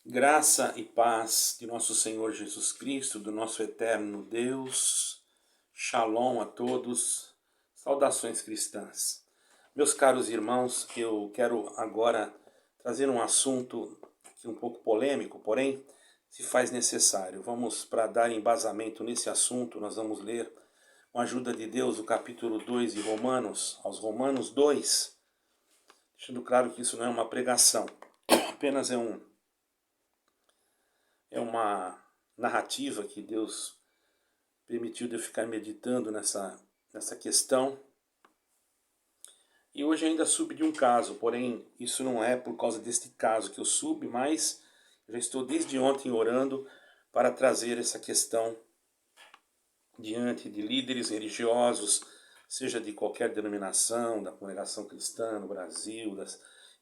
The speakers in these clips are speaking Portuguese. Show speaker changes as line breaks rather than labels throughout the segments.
Graça e paz de nosso Senhor Jesus Cristo, do nosso eterno Deus. Shalom a todos. Saudações cristãs. Meus caros irmãos, eu quero agora trazer um assunto aqui um pouco polêmico, porém se faz necessário. Vamos, para dar embasamento nesse assunto, nós vamos ler, com a ajuda de Deus, o capítulo 2 de Romanos, aos Romanos 2, deixando claro que isso não é uma pregação, apenas é uma narrativa que Deus permitiu de eu ficar meditando nessa questão. E hoje ainda soube de um caso, porém isso não é por causa deste caso que eu soube, mas eu já estou desde ontem orando para trazer essa questão diante de líderes religiosos, seja de qualquer denominação, da congregação cristã no Brasil,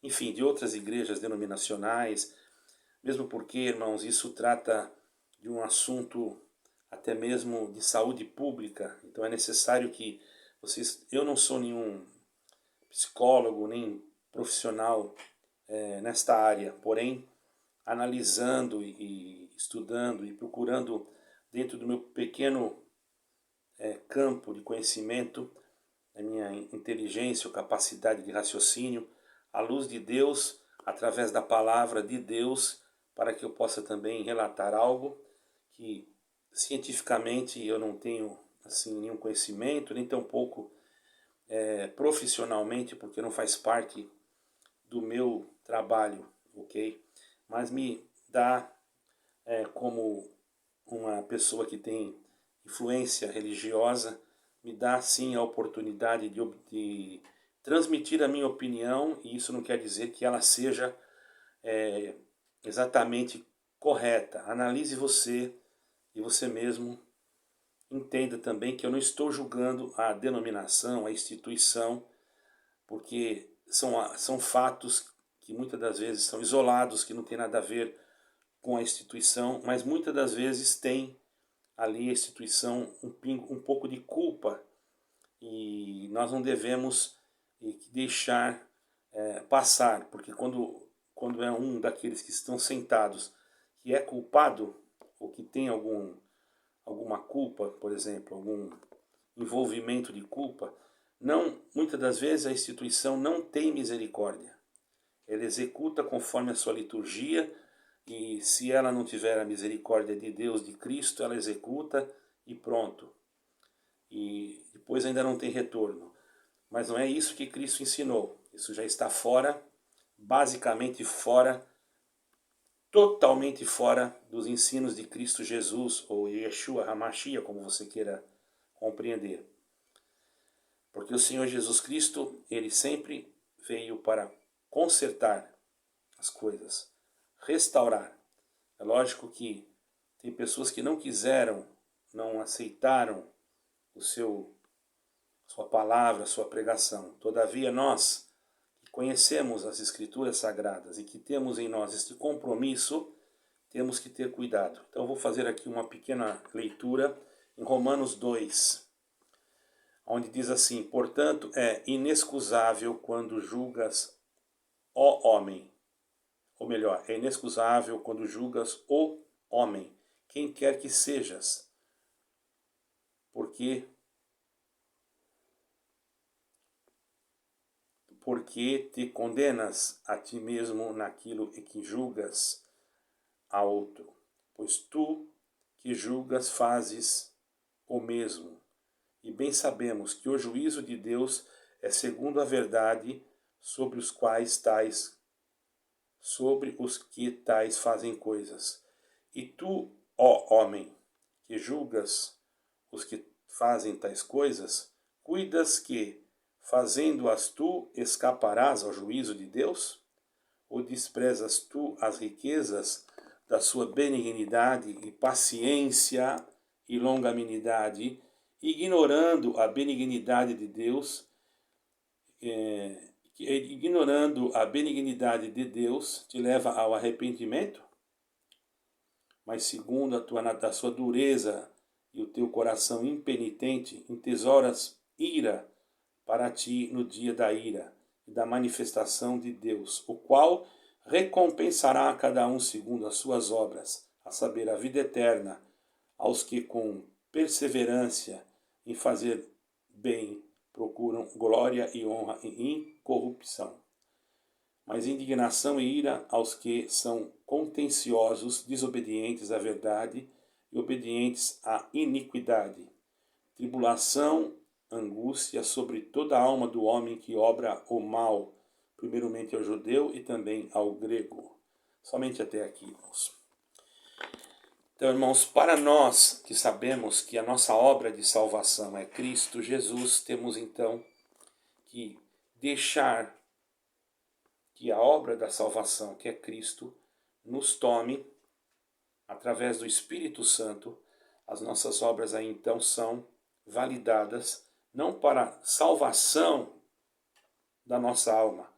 enfim, de outras igrejas denominacionais, mesmo porque, irmãos, isso trata de um assunto até mesmo de saúde pública. Então é necessário que vocês... Eu não sou nenhum psicólogo, nem profissional nesta área, porém, analisando e estudando e procurando dentro do meu pequeno campo de conhecimento, a minha inteligência ou capacidade de raciocínio, à luz de Deus, através da palavra de Deus, para que eu possa também relatar algo que cientificamente eu não tenho assim nenhum conhecimento, nem tampouco profissionalmente, porque não faz parte do meu trabalho, ok? Mas me dá como uma pessoa que tem influência religiosa, me dá sim a oportunidade de transmitir a minha opinião, e isso não quer dizer que ela seja exatamente correta. Analise você e você mesmo entenda também que eu não estou julgando a denominação, a instituição, porque são fatos que muitas das vezes são isolados, que não tem nada a ver com a instituição, mas muitas das vezes tem ali a instituição um pouco de culpa, e nós não devemos deixar passar, porque quando é um daqueles que estão sentados que é culpado, ou que tem alguma culpa, por exemplo, algum envolvimento de culpa, muitas das vezes a instituição não tem misericórdia. Ela executa conforme a sua liturgia, e se ela não tiver a misericórdia de Deus, de Cristo, ela executa e pronto. E depois ainda não tem retorno. Mas não é isso que Cristo ensinou. Isso já está fora, basicamente fora, totalmente fora dos ensinos de Cristo Jesus, ou Yeshua HaMashiach, como você queira compreender. Porque o Senhor Jesus Cristo, ele sempre veio para consertar as coisas, restaurar. É lógico que tem pessoas que não quiseram, não aceitaram sua palavra, sua pregação. Todavia nós, que conhecemos as Escrituras Sagradas e que temos em nós este compromisso, temos que ter cuidado. Então eu vou fazer aqui uma pequena leitura em Romanos 2, onde diz assim: portanto é inexcusável quando julgas o homem, ou melhor, é inexcusável quando julgas o homem, quem quer que sejas, porque te condenas a ti mesmo naquilo em que julgas a outro, pois tu que julgas fazes o mesmo. E bem sabemos que o juízo de Deus é segundo a verdade sobre os que tais fazem coisas. E tu, ó homem, que julgas os que fazem tais coisas, cuidas que, fazendo-as tu, escaparás ao juízo de Deus? Ou desprezas tu as riquezas da sua benignidade e paciência e longanimidade, ignorando a benignidade de Deus, te leva ao arrependimento? Mas segundo a sua dureza e o teu coração impenitente, entesouras ira para ti no dia da ira e da manifestação de Deus, o qual recompensará a cada um segundo as suas obras, a saber, a vida eterna, aos que com perseverança em fazer bem procuram glória e honra e incorrupção. Mas indignação e ira aos que são contenciosos, desobedientes à verdade e obedientes à iniquidade. Tribulação, angústia sobre toda a alma do homem que obra o mal, primeiramente ao judeu e também ao grego. Somente até aqui, irmãos. Então, irmãos, para nós que sabemos que a nossa obra de salvação é Cristo Jesus, temos então que deixar que a obra da salvação, que é Cristo, nos tome através do Espírito Santo. As nossas obras aí então são validadas não para salvação da nossa alma,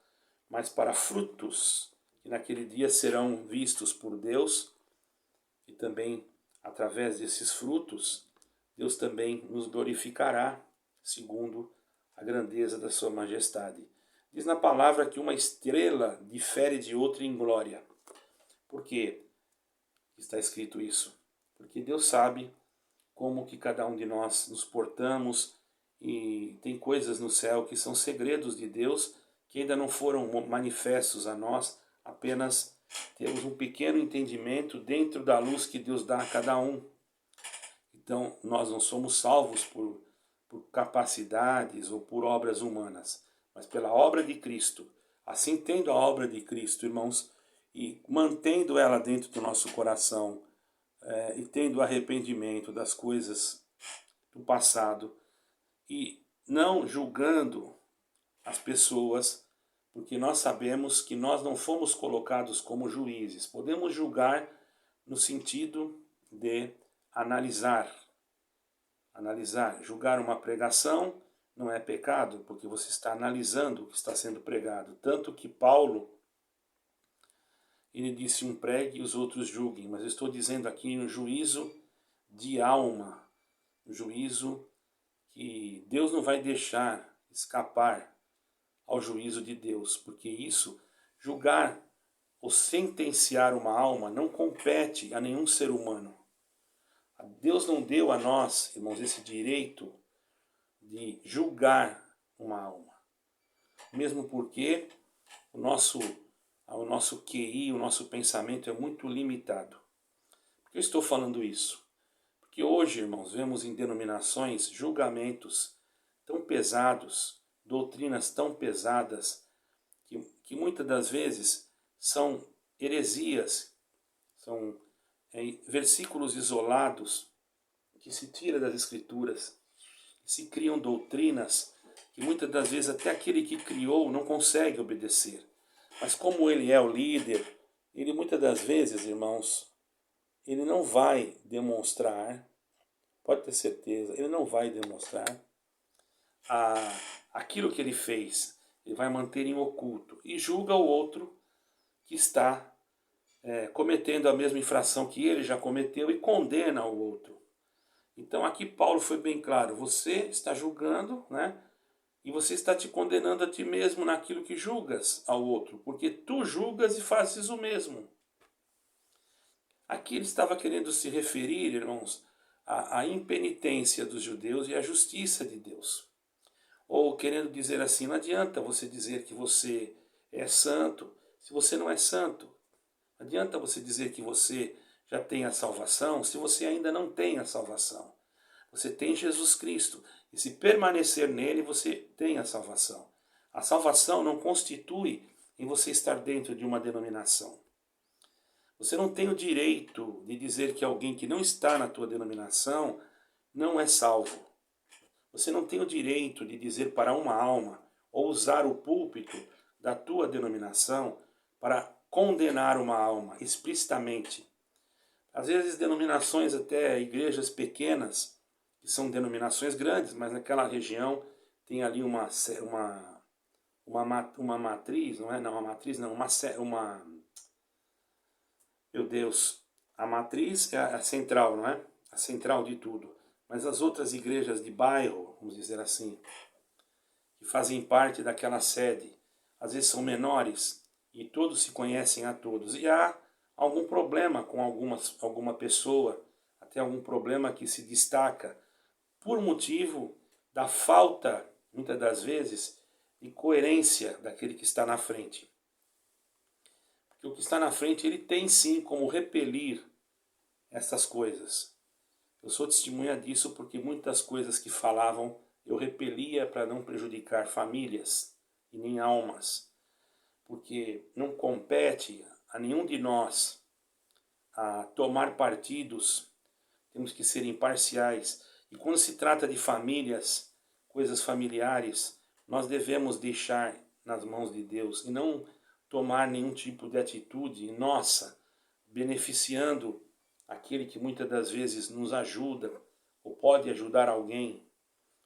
mas para frutos que naquele dia serão vistos por Deus, e também através desses frutos Deus também nos glorificará segundo a grandeza da sua majestade. Diz na palavra que uma estrela difere de outra em glória. Por que está escrito isso? Porque Deus sabe como que cada um de nós nos portamos, e tem coisas no céu que são segredos de Deus, que ainda não foram manifestos a nós, apenas temos um pequeno entendimento dentro da luz que Deus dá a cada um. Então, nós não somos salvos por capacidades ou por obras humanas, mas pela obra de Cristo. Assim, tendo a obra de Cristo, irmãos, e mantendo ela dentro do nosso coração, e tendo arrependimento das coisas do passado, e não julgando as pessoas, porque nós sabemos que nós não fomos colocados como juízes. Podemos julgar no sentido de analisar. Julgar uma pregação não é pecado, porque você está analisando o que está sendo pregado. Tanto que Paulo, ele disse: um pregue e os outros julguem. Mas eu estou dizendo aqui um juízo de alma, um juízo que Deus não vai deixar escapar ao juízo de Deus, porque isso, julgar ou sentenciar uma alma, não compete a nenhum ser humano. Deus não deu a nós, irmãos, esse direito de julgar uma alma. Mesmo porque o nosso QI, o nosso pensamento é muito limitado. Por que eu estou falando isso? Porque hoje, irmãos, vemos em denominações julgamentos tão pesados, doutrinas tão pesadas, que muitas das vezes são heresias, são versículos isolados que se tira das Escrituras, se criam doutrinas que muitas das vezes até aquele que criou não consegue obedecer. Mas como ele é o líder, ele muitas das vezes, irmãos, ele não vai demonstrar, pode ter certeza, ele não vai demonstrar aquilo que ele fez. Ele vai manter em oculto e julga o outro que está cometendo a mesma infração que ele já cometeu e condena o outro. Então aqui Paulo foi bem claro: você está julgando, né? E você está te condenando a ti mesmo naquilo que julgas ao outro, porque tu julgas e fazes o mesmo. Aqui ele estava querendo se referir, irmãos, à impenitência dos judeus e à justiça de Deus. Ou querendo dizer assim: não adianta você dizer que você é santo se você não é santo. Não adianta você dizer que você já tem a salvação se você ainda não tem a salvação. Você tem Jesus Cristo, e se permanecer nele, você tem a salvação. A salvação não constitui em você estar dentro de uma denominação. Você não tem o direito de dizer que alguém que não está na tua denominação não é salvo. Você não tem o direito de dizer para uma alma, ou usar o púlpito da tua denominação para condenar uma alma explicitamente. Às vezes denominações, até igrejas pequenas, que são denominações grandes, mas naquela região tem ali uma matriz, não é? Não, uma matriz não, meu Deus, a matriz é a central, não é? A central de tudo. Mas as outras igrejas de bairro, vamos dizer assim, que fazem parte daquela sede, às vezes são menores, e todos se conhecem a todos. E há algum problema com alguma pessoa, até algum problema que se destaca por motivo da falta, muitas das vezes, de coerência daquele que está na frente. Porque o que está na frente, ele tem sim como repelir essas coisas. Eu sou testemunha disso porque muitas coisas que falavam eu repelia para não prejudicar famílias e nem almas. Porque não compete a nenhum de nós a tomar partidos, temos que ser imparciais. E quando se trata de famílias, coisas familiares, nós devemos deixar nas mãos de Deus e não tomar nenhum tipo de atitude nossa, beneficiando aquele que muitas das vezes nos ajuda ou pode ajudar alguém.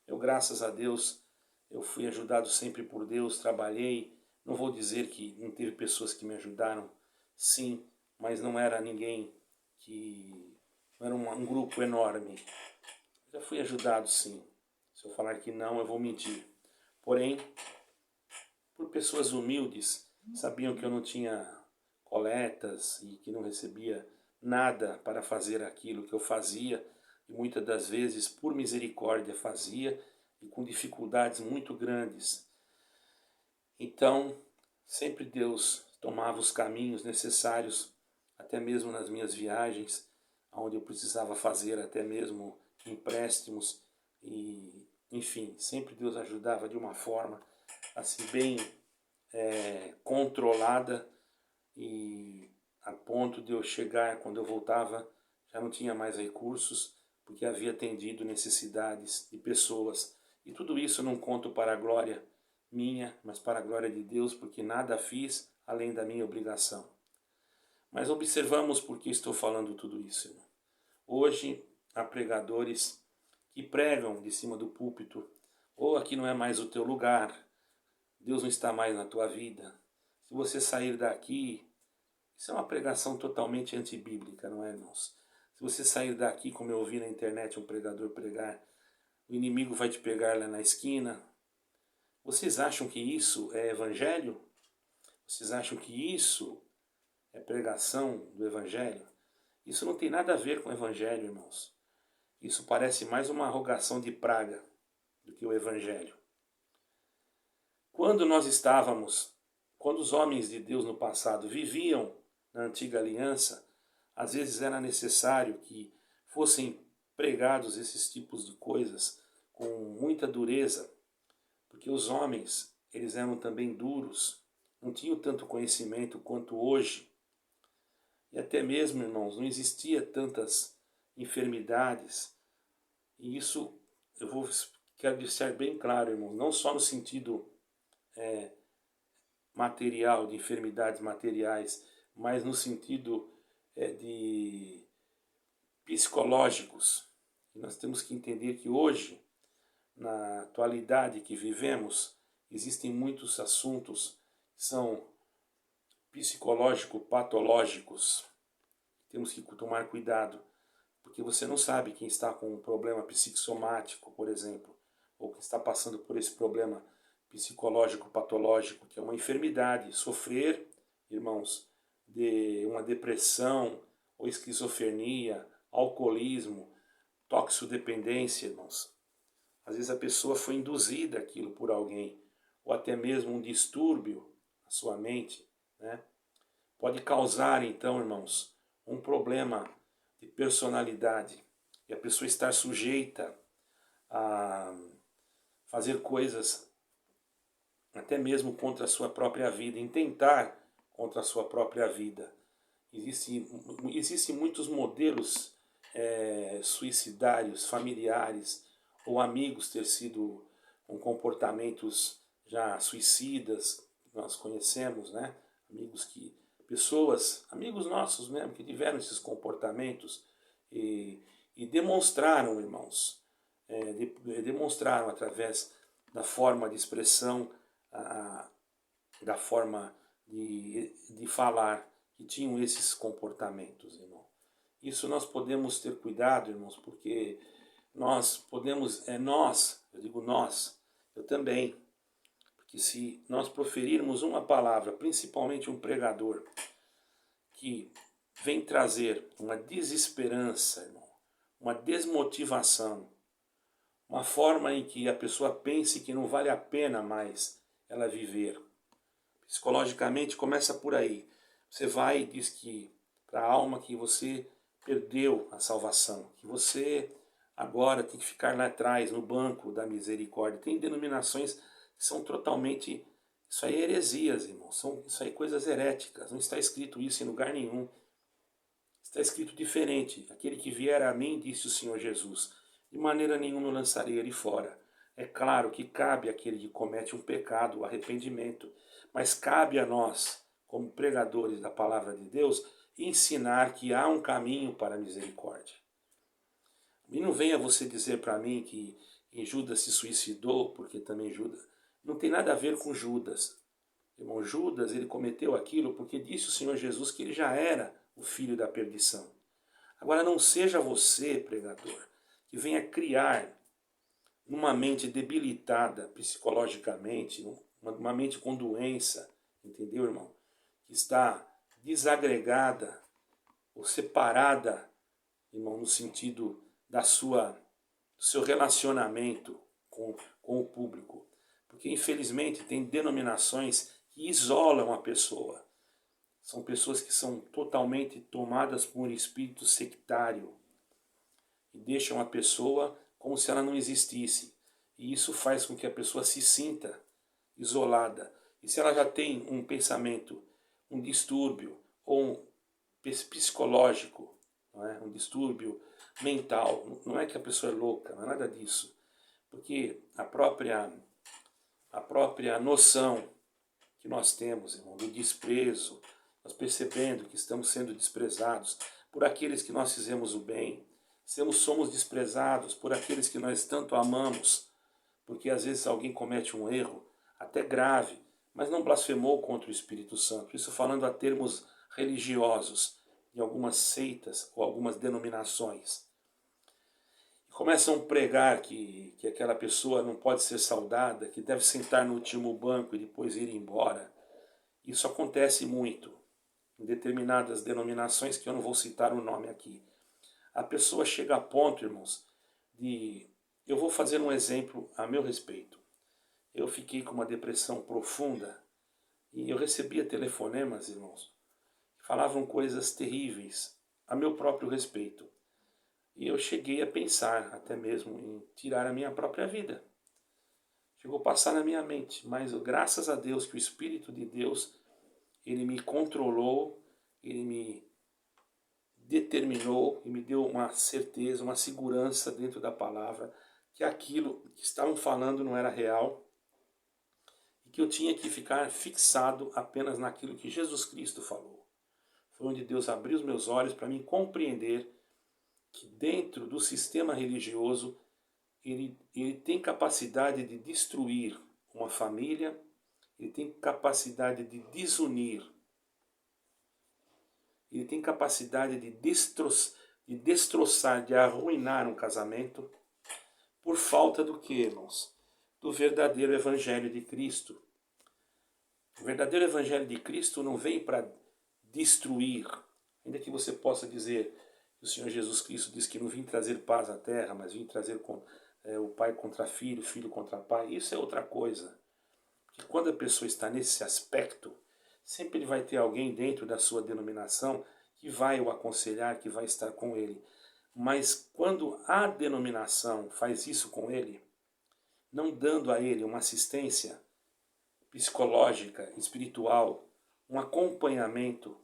Eu, graças a Deus, eu fui ajudado sempre por Deus, trabalhei. Não vou dizer que não teve pessoas que me ajudaram, sim, mas não era ninguém que... não era um grupo enorme. Já fui ajudado, sim. Se eu falar que não, eu vou mentir. Porém, por pessoas humildes, sabiam que eu não tinha coletas e que não recebia nada para fazer aquilo que eu fazia, e muitas das vezes, por misericórdia, fazia, e com dificuldades muito grandes. Então, sempre Deus tomava os caminhos necessários, até mesmo nas minhas viagens, onde eu precisava fazer até mesmo empréstimos, e enfim, sempre Deus ajudava de uma forma assim bem controlada, e a ponto de eu chegar, quando eu voltava, já não tinha mais recursos, porque havia atendido necessidades de pessoas. E tudo isso eu não conto para a glória minha, mas para a glória de Deus, porque nada fiz além da minha obrigação. Mas observamos por que estou falando tudo isso, irmão. Hoje há pregadores que pregam de cima do púlpito: ou aqui não é mais o teu lugar, Deus não está mais na tua vida. Se você sair daqui... Isso é uma pregação totalmente antibíblica, não é, irmãos? Se você sair daqui, como eu ouvi na internet um pregador pregar, o inimigo vai te pegar lá na esquina. Vocês acham que isso é evangelho? Vocês acham que isso é pregação do evangelho? Isso não tem nada a ver com o evangelho, irmãos. Isso parece mais uma arrogação de praga do que o evangelho. Quando os homens de Deus no passado viviam na antiga aliança, às vezes era necessário que fossem pregados esses tipos de coisas com muita dureza, porque os homens, eles eram também duros, não tinham tanto conhecimento quanto hoje. E até mesmo, irmãos, não existia tantas enfermidades. E isso quero deixar bem claro, irmãos, não só no sentido material, de enfermidades materiais, mas no sentido de psicológicos. E nós temos que entender que hoje, na atualidade que vivemos, existem muitos assuntos que são psicológico-patológicos. Temos que tomar cuidado, porque você não sabe quem está com um problema psicossomático, por exemplo, ou que está passando por esse problema psicológico-patológico, que é uma enfermidade. Sofrer, irmãos, de uma depressão ou esquizofrenia, alcoolismo, toxicodependência, irmãos. Às vezes a pessoa foi induzida aquilo por alguém, ou até mesmo um distúrbio na sua mente, né? Pode causar, então, irmãos, um problema de personalidade, e a pessoa estar sujeita a fazer coisas até mesmo contra a sua própria vida, em tentar contra a sua própria vida. Existem muitos modelos suicidários, familiares, ou amigos ter sido com comportamentos já suicidas, nós conhecemos, né? Amigos nossos mesmo, que tiveram esses comportamentos e demonstraram, irmãos, demonstraram através da forma de expressão, da forma de falar, que tinham esses comportamentos, irmão. Isso nós podemos ter cuidado, irmãos, porque nós podemos, eu digo nós, eu também, porque que se nós proferirmos uma palavra, principalmente um pregador, que vem trazer uma desesperança, irmão, uma desmotivação, uma forma em que a pessoa pense que não vale a pena mais ela viver. Psicologicamente começa por aí. Você vai e diz que para a alma que você perdeu a salvação, que você agora tem que ficar lá atrás, no banco da misericórdia. Tem denominações que são totalmente... Isso aí é heresias, irmão. Isso aí coisas heréticas. Não está escrito isso em lugar nenhum. Está escrito diferente. Aquele que vier a mim, disse o Senhor Jesus, de maneira nenhuma eu lançarei ele fora. É claro que cabe àquele que comete um pecado, o arrependimento. Mas cabe a nós, como pregadores da palavra de Deus, ensinar que há um caminho para a misericórdia. E não venha você dizer para mim que Judas se suicidou, porque também Judas... Não tem nada a ver com Judas. Irmão, Judas, ele cometeu aquilo porque disse o Senhor Jesus que ele já era o filho da perdição. Agora não seja você, pregador, que venha criar numa mente debilitada psicologicamente, uma mente com doença, entendeu, irmão? Que está desagregada ou separada, irmão, no sentido do seu relacionamento com o público. Porque infelizmente tem denominações que isolam a pessoa. São pessoas que são totalmente tomadas por um espírito sectário e deixam a pessoa como se ela não existisse. E isso faz com que a pessoa se sinta isolada. E se ela já tem um pensamento, um distúrbio ou um psicológico, não é? Um distúrbio mental, não é que a pessoa é louca, não é nada disso. Porque a própria noção que nós temos, irmão, do desprezo, nós percebendo que estamos sendo desprezados por aqueles que nós fizemos o bem, somos desprezados por aqueles que nós tanto amamos, porque às vezes alguém comete um erro, até grave, mas não blasfemou contra o Espírito Santo. Isso falando a termos religiosos, de algumas seitas ou algumas denominações. Começam a pregar que aquela pessoa não pode ser saudada, que deve sentar no último banco e depois ir embora. Isso acontece muito em determinadas denominações, que eu não vou citar o nome aqui. A pessoa chega a ponto, irmãos, de... Eu vou fazer um exemplo a meu respeito. Eu fiquei com uma depressão profunda e eu recebia telefonemas, irmãos, que falavam coisas terríveis a meu próprio respeito. E eu cheguei a pensar até mesmo em tirar a minha própria vida. Chegou a passar na minha mente, mas graças a Deus que o Espírito de Deus, ele me controlou, ele me determinou e me deu uma certeza, uma segurança dentro da palavra, que aquilo que estavam falando não era real e que eu tinha que ficar fixado apenas naquilo que Jesus Cristo falou. Foi onde Deus abriu os meus olhos para mim compreender que dentro do sistema religioso ele tem capacidade de destruir uma família, ele tem capacidade de desunir, ele tem capacidade de destroçar, de arruinar um casamento, por falta do que, irmãos? Do verdadeiro Evangelho de Cristo. O verdadeiro Evangelho de Cristo não vem para destruir, ainda que você possa dizer que o Senhor Jesus Cristo diz que não vim trazer paz à terra, mas vim trazer o pai contra filho, filho contra pai. Isso é outra coisa. Porque quando a pessoa está nesse aspecto, sempre ele vai ter alguém dentro da sua denominação que vai o aconselhar, que vai estar com ele. Mas quando a denominação faz isso com ele, não dando a ele uma assistência psicológica, espiritual, um acompanhamento,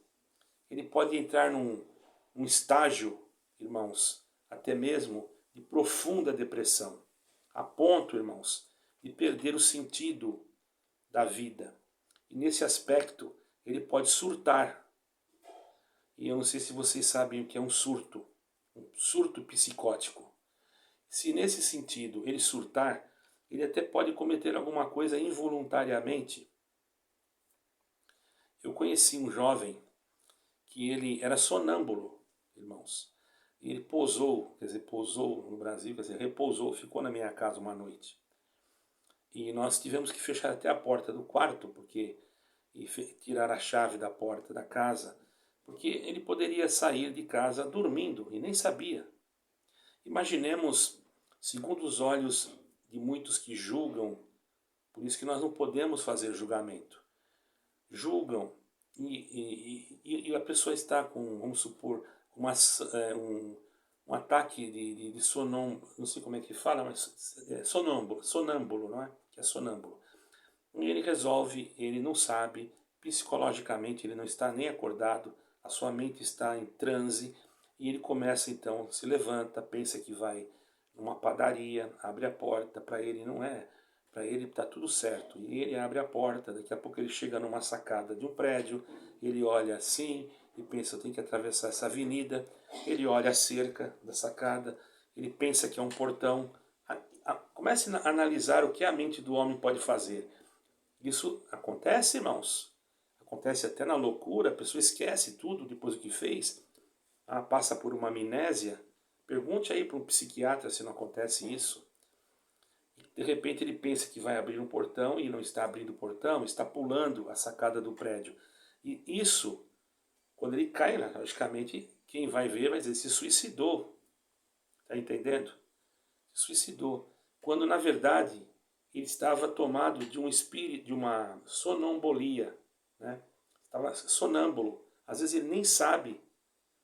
ele pode entrar num estágio, irmãos, até mesmo de profunda depressão, a ponto, irmãos, de perder o sentido da vida. E nesse aspecto, ele pode surtar. E eu não sei se vocês sabem o que é um surto psicótico. Se nesse sentido ele surtar, ele até pode cometer alguma coisa involuntariamente. Eu conheci um jovem que ele era sonâmbulo, irmãos. E ele pousou no Brasil, repousou, ficou na minha casa uma noite. E nós tivemos que fechar até a porta do quarto, porque e tirar a chave da porta da casa, porque ele poderia sair de casa dormindo e nem sabia. Imaginemos, segundo os olhos de muitos que julgam, por isso que nós não podemos fazer julgamento. Julgam e a pessoa está com, vamos supor, um ataque de sonâmbulo, não sei como é que fala, mas sonâmbulo, não é? Que é sonâmbulo. E ele resolve, ele não sabe, psicologicamente ele não está nem acordado, a sua mente está em transe, e ele começa então, se levanta, pensa que vai numa padaria, abre a porta, para ele não é, para ele está tudo certo, e ele abre a porta, daqui a pouco ele chega numa sacada de um prédio, ele olha assim e pensa, eu tenho que atravessar essa avenida, ele olha a cerca da sacada, ele pensa que é um portão, comece a analisar o que a mente do homem pode fazer. Isso acontece, irmãos. Acontece até na loucura, a pessoa esquece tudo depois do que fez, passa por uma amnésia. Pergunte aí para um psiquiatra se não acontece isso. De repente ele pensa que vai abrir um portão e não está abrindo o portão, está pulando a sacada do prédio. E isso, quando ele cai, logicamente, quem vai ver vai dizer, se suicidou. Está entendendo? Se suicidou. Quando na verdade ele estava tomado de um espírito, de uma sonambulia, né? Estava sonâmbulo. Às vezes ele nem sabe,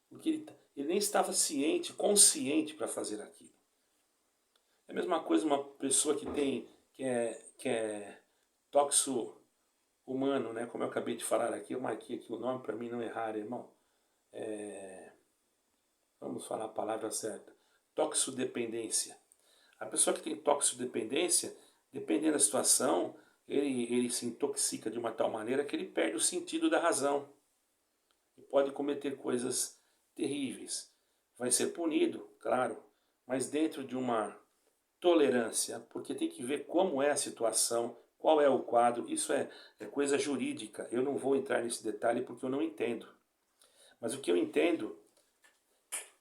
porque ele nem estava ciente, consciente para fazer aquilo. É a mesma coisa uma pessoa que é tóxico humano, né? Como eu acabei de falar aqui, eu marquei aqui o nome para mim não errar, irmão. Vamos falar a palavra certa. Toxodependência. A pessoa que tem toxodependência, dependendo da situação, ele se intoxica de uma tal maneira que ele perde o sentido da razão. E pode cometer coisas terríveis. Vai ser punido, claro, mas dentro de uma tolerância, porque tem que ver como é a situação, qual é o quadro, isso é coisa jurídica. Eu não vou entrar nesse detalhe porque eu não entendo. Mas o que eu entendo,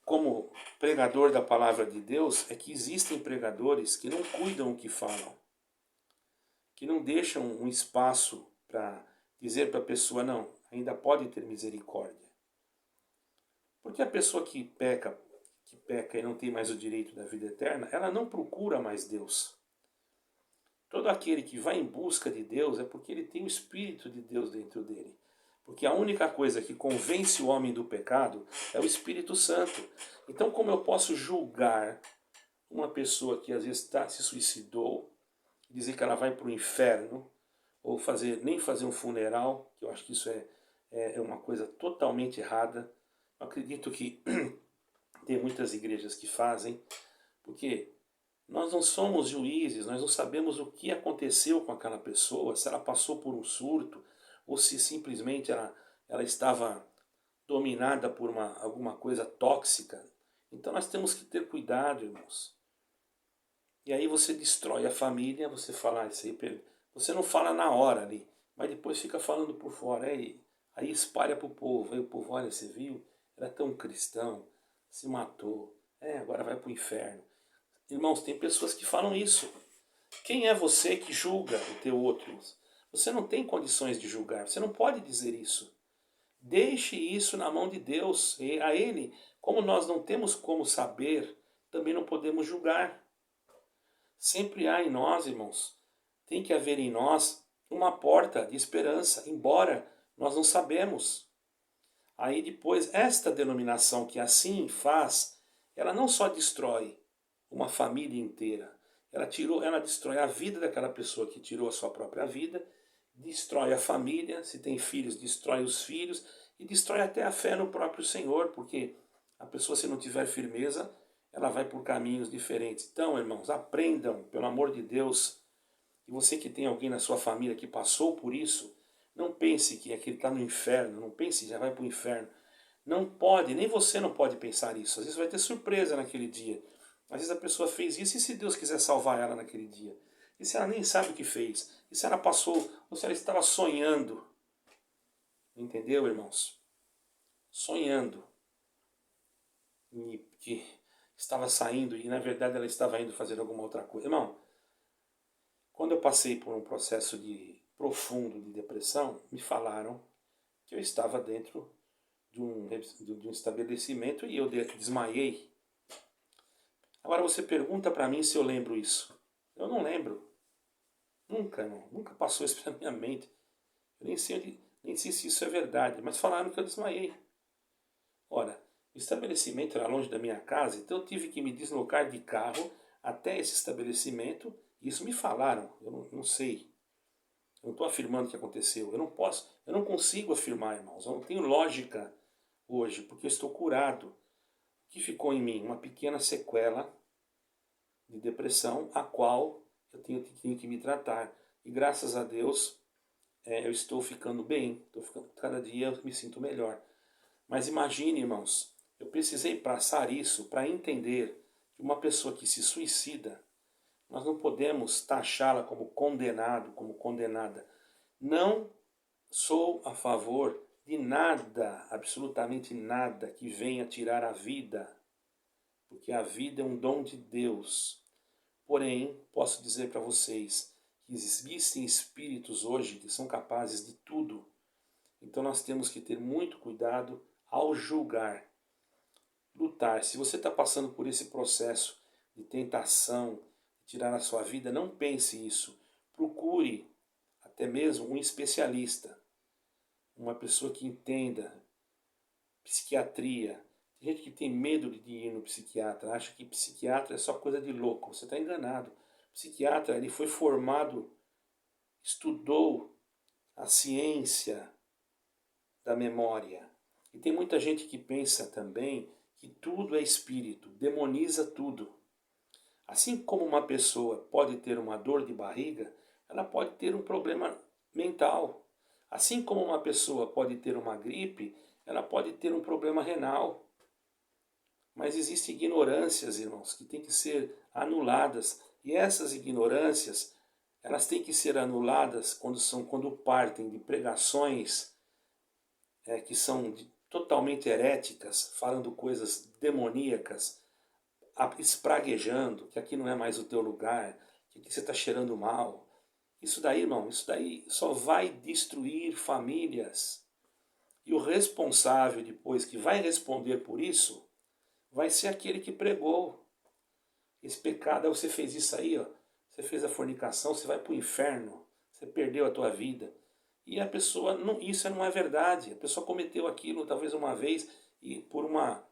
como pregador da palavra de Deus, é que existem pregadores que não cuidam o que falam, que não deixam um espaço para dizer para a pessoa, não, ainda pode ter misericórdia. Porque a pessoa que peca e não tem mais o direito da vida eterna, ela não procura mais Deus. Todo aquele que vai em busca de Deus é porque ele tem o Espírito de Deus dentro dele. Porque a única coisa que convence o homem do pecado é o Espírito Santo. Então, como eu posso julgar uma pessoa que às vezes se suicidou, dizer que ela vai para o inferno, ou nem fazer um funeral, que eu acho que isso é uma coisa totalmente errada. Eu acredito que tem muitas igrejas que fazem, porque nós não somos juízes, nós não sabemos o que aconteceu com aquela pessoa, se ela passou por um surto, ou se simplesmente ela estava dominada por alguma coisa tóxica. Então nós temos que ter cuidado, irmãos. E aí você destrói a família, você fala, isso aí, você não fala na hora ali, mas depois fica falando por fora, aí espalha para o povo, aí o povo, olha, você viu, era tão cristão, se matou, agora vai para o inferno. Irmãos, tem pessoas que falam isso. Quem é você que julga o teu outro? Você não tem condições de julgar, você não pode dizer isso. Deixe isso na mão de Deus. E a Ele, como nós não temos como saber, também não podemos julgar. Sempre há em nós, irmãos, tem que haver em nós uma porta de esperança, embora nós não sabemos. Aí depois, esta denominação que assim faz, ela não só destrói uma família inteira, ela destrói a vida daquela pessoa que tirou a sua própria vida, destrói a família, se tem filhos, destrói os filhos, e destrói até a fé no próprio Senhor, porque a pessoa, se não tiver firmeza, ela vai por caminhos diferentes. Então, irmãos, aprendam, pelo amor de Deus, e você que tem alguém na sua família que passou por isso, não pense que aquele está no inferno, não pense que já vai para o inferno. Não pode, nem você não pode pensar isso. Às vezes vai ter surpresa naquele dia. Às vezes a pessoa fez isso, e se Deus quiser salvar ela naquele dia? E se ela nem sabe o que fez? E se ela passou, ou se ela estava sonhando? Entendeu, irmãos? Sonhando. E que estava saindo e na verdade ela estava indo fazer alguma outra coisa. Irmão, Quando eu passei por um processo profundo de depressão, me falaram que eu estava dentro de um estabelecimento e eu desmaiei. Agora você pergunta para mim se eu lembro isso. Eu não lembro. Nunca, não. Nunca passou isso pela minha mente. Eu nem sei se isso é verdade, mas falaram que eu desmaiei. Ora, o estabelecimento era longe da minha casa, então eu tive que me deslocar de carro até esse estabelecimento. Isso me falaram, eu não sei. Eu não estou afirmando que aconteceu. Eu não consigo afirmar, irmãos. Eu não tenho lógica hoje, porque eu estou curado. O que ficou em mim? Uma pequena sequela de depressão, a qual eu tenho que me tratar. E graças a Deus, eu estou ficando bem. Cada dia eu me sinto melhor. Mas imagine, irmãos, eu precisei passar isso para entender que uma pessoa que se suicida, nós não podemos taxá-la como condenado, como condenada. Não sou a favor de nada, absolutamente nada, que venha tirar a vida, porque a vida é um dom de Deus. Porém, posso dizer para vocês que existem espíritos hoje que são capazes de tudo. Então nós temos que ter muito cuidado ao julgar, lutar. Se você está passando por esse processo de tentação, de tirar a sua vida, não pense isso. Procure até mesmo um especialista, uma pessoa que entenda psiquiatria. Tem gente que tem medo de ir no psiquiatra, acha que psiquiatra é só coisa de louco. Você está enganado. O psiquiatra, ele foi formado, estudou a ciência da memória. E tem muita gente que pensa também que tudo é espírito, demoniza tudo. Assim como uma pessoa pode ter uma dor de barriga, ela pode ter um problema mental. Assim como uma pessoa pode ter uma gripe, ela pode ter um problema renal. Mas existem ignorâncias, irmãos, que têm que ser anuladas. E essas ignorâncias, elas têm que ser anuladas quando partem de pregações que são totalmente heréticas, falando coisas demoníacas, espraguejando, que aqui não é mais o teu lugar, que aqui você está cheirando mal. Isso daí, irmão, isso daí só vai destruir famílias. E o responsável depois que vai responder por isso, vai ser aquele que pregou. Esse pecado, você fez isso aí, ó, você fez a fornicação, você vai para o inferno, você perdeu a tua vida. E a pessoa, não, isso não é verdade. A pessoa cometeu aquilo talvez uma vez e por uma,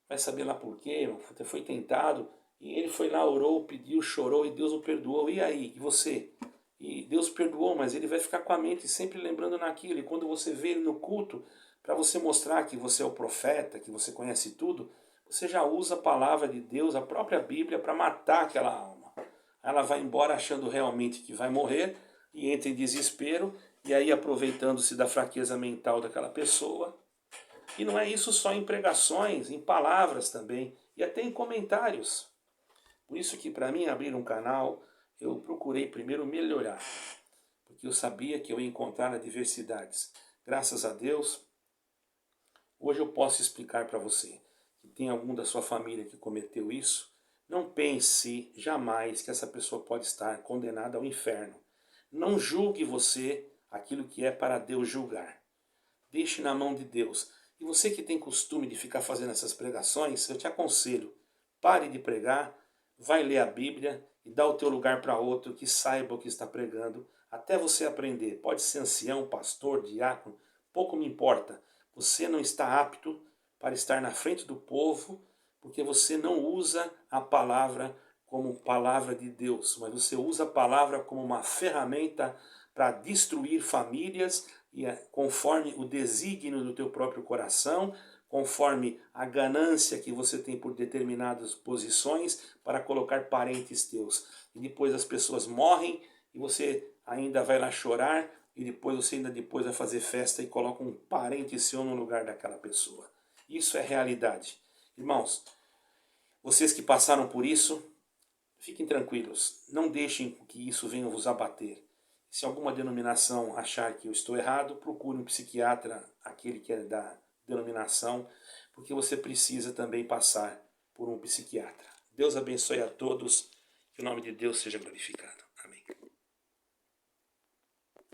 vai saber lá por quê, foi tentado. E ele foi lá, orou, pediu, chorou e Deus o perdoou. E aí, e você? E Deus perdoou, mas ele vai ficar com a mente sempre lembrando naquilo. E quando você vê ele no culto, para você mostrar que você é o profeta, que você conhece tudo, você já usa a palavra de Deus, a própria Bíblia, para matar aquela alma. Ela vai embora achando realmente que vai morrer e entra em desespero, e aí aproveitando-se da fraqueza mental daquela pessoa. E não é isso só em pregações, em palavras também, e até em comentários. Por isso que para mim abrir um canal, eu procurei primeiro melhorar, porque eu sabia que eu ia encontrar adversidades. Graças a Deus, hoje eu posso explicar para você que tem algum da sua família que cometeu isso. Não pense jamais que essa pessoa pode estar condenada ao inferno. Não julgue você aquilo que é para Deus julgar. Deixe na mão de Deus. E você que tem costume de ficar fazendo essas pregações, eu te aconselho, pare de pregar, vai ler a Bíblia e dá o teu lugar para outro que saiba o que está pregando, até você aprender. Pode ser ancião, pastor, diácono, pouco me importa. Você não está apto para estar na frente do povo, porque você não usa a palavra como palavra de Deus, mas você usa a palavra como uma ferramenta para destruir famílias, e conforme o desígnio do teu próprio coração, conforme a ganância que você tem por determinadas posições para colocar parentes teus. E depois as pessoas morrem e você ainda vai lá chorar e depois você ainda depois vai fazer festa e coloca um parente seu no lugar daquela pessoa. Isso é realidade. Irmãos, vocês que passaram por isso, fiquem tranquilos. Não deixem que isso venha vos abater. Se alguma denominação achar que eu estou errado, procure um psiquiatra, aquele que é da denominação, porque você precisa também passar por um psiquiatra. Deus abençoe a todos, que o nome de Deus seja glorificado.